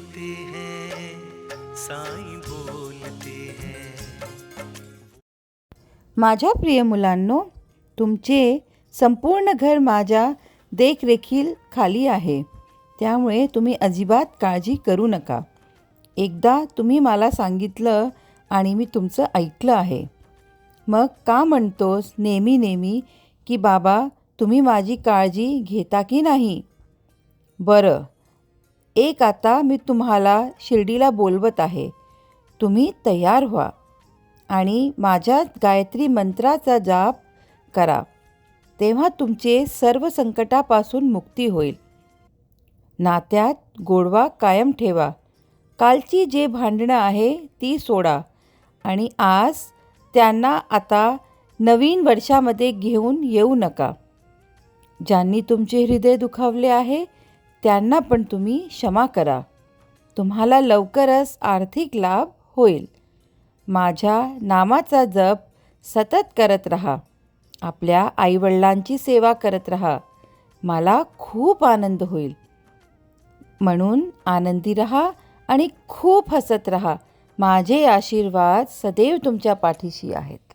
बोलते हैं, साईं बोलते हैं। माझ्या प्रिय मुलांनो, तुमचे संपूर्ण घर माझ्या देखरेखीखाली आहे. त्यामुळे तुम्ही अजिबात काळजी करू नका. एकदा तुम्ही मला सांगितलं आणि मी तुमचं ऐकलं आहे. मग का म्हणतोस नेहमी नेहमी की बाबा तुम्ही माझी काळजी घेता की नाही? बरं, आता मी तुम्हाला शिर्डीला बोलवत आहे. तुम्ही तयार व्हा आणि माझ्या गायत्री मंत्राचा जाप करा. तेव्हा तुमचे सर्व संकटापासून मुक्ती होईल. नात्यात गोडवा कायम ठेवा. कालची जे भांडणं आहे ती सोडा आणि आज त्यांना आता नवीन वर्षामध्ये घेऊन येऊ नका. ज्यांनी तुमचे हृदय दुखावले आहे त्यांना पण तुम्ही क्षमा करा. तुम्हाला लवकरच आर्थिक लाभ होईल. माझ्या नामाचा जप सतत करत राहा. आपल्या आईवडिलांची सेवा करत राहा. मला खूप आनंद होईल. म्हणून आनंदी रहा आणि खूप हसत रहा. माझे आशीर्वाद सदैव तुमच्या पाठीशी आहेत.